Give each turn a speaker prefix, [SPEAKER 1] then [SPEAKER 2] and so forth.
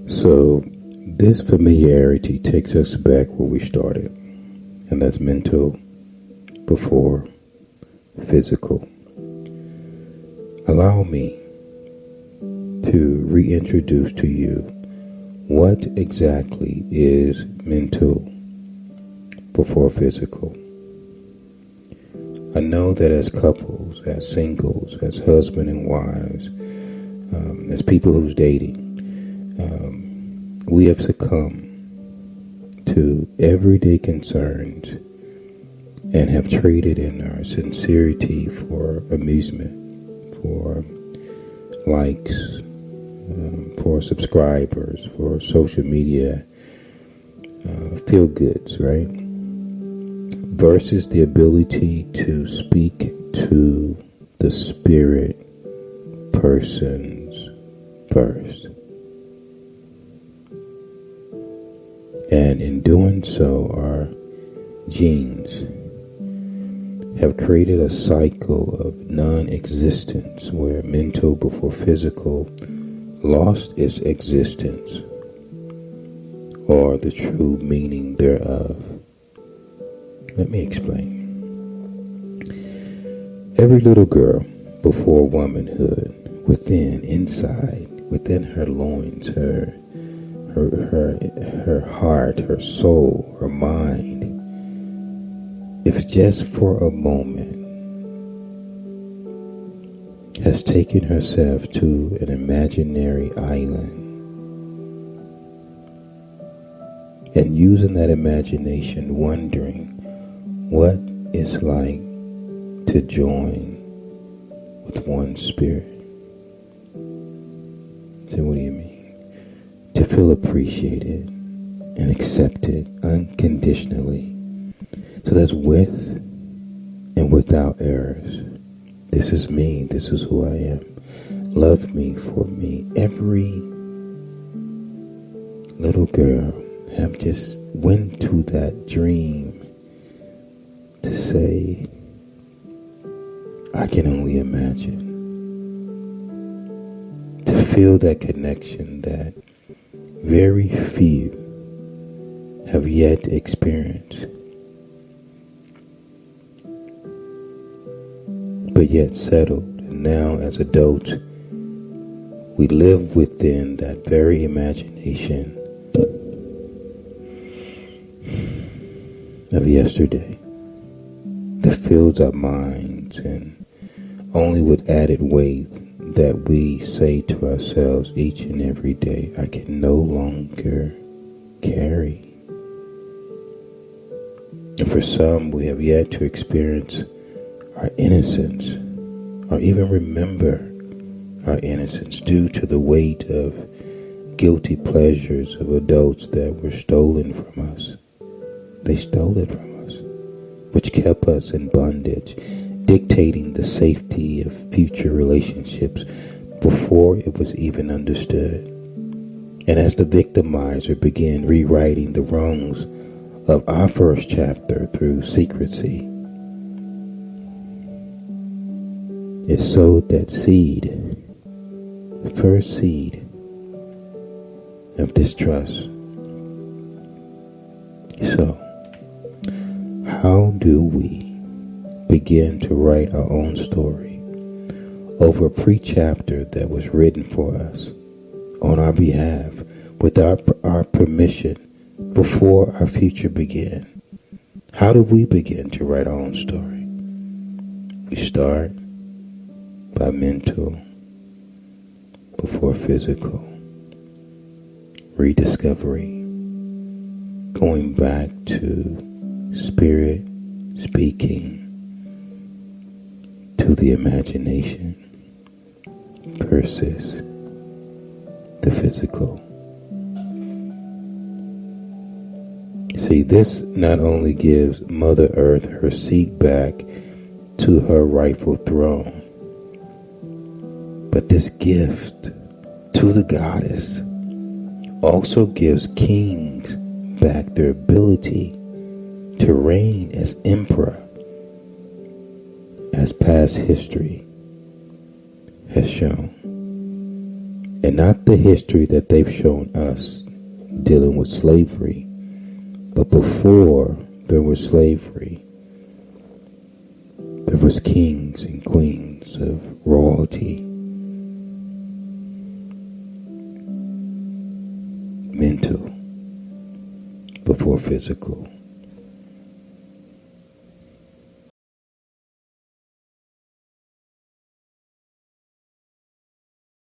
[SPEAKER 1] So, this familiarity takes us back where we started, and that's mental before physical. Allow me to reintroduce to you what exactly is mental before physical. I know that as couples, as singles, as husband and wives, as people who's dating, we have succumbed to everyday concerns and have traded in our sincerity for amusement, for likes, for subscribers, for social media feel goods, right? Versus the ability to speak to the spirit persons first. And in doing so, our genes have created a cycle of non-existence where mental before physical lost its existence or the true meaning thereof. Let me explain. Every little girl before womanhood, within her loins, her heart, her soul, her mind, if just for a moment, has taken herself to an imaginary island and using that imagination, wondering what it's like to join with one spirit. So what do you mean? To feel appreciated and accepted unconditionally. So that's with and without errors. This is me. This is who I am. Love me for me. Every little girl have just went to that dream to say, I can only imagine. To feel that connection that very few have yet experienced. But yet settled, and now as adults, we live within that very imagination of yesterday that fills our minds, and only with added weight that we say to ourselves each and every day, I can no longer carry. And for some, we have yet to experience our innocence, or even remember our innocence due to the weight of guilty pleasures of adults that were stolen from us. They stole it from us, which kept us in bondage, dictating the safety of future relationships before it was even understood. And as the victimizer began rewriting the wrongs of our first chapter through secrecy, it sowed that seed, the first seed of distrust. So, how do we begin to write our own story over a pre-chapter that was written for us on our behalf without our permission before our future began? How do we begin to write our own story? We start by mental before physical rediscovery, going back to spirit speaking to the imagination versus the physical. See, this not only gives Mother Earth her seat back to her rightful throne, but this gift to the goddess also gives kings back their ability to reign as emperor, as past history has shown. And not the history that they've shown us dealing with slavery, but before there was slavery, there was kings and queens of royalty, mental before physical.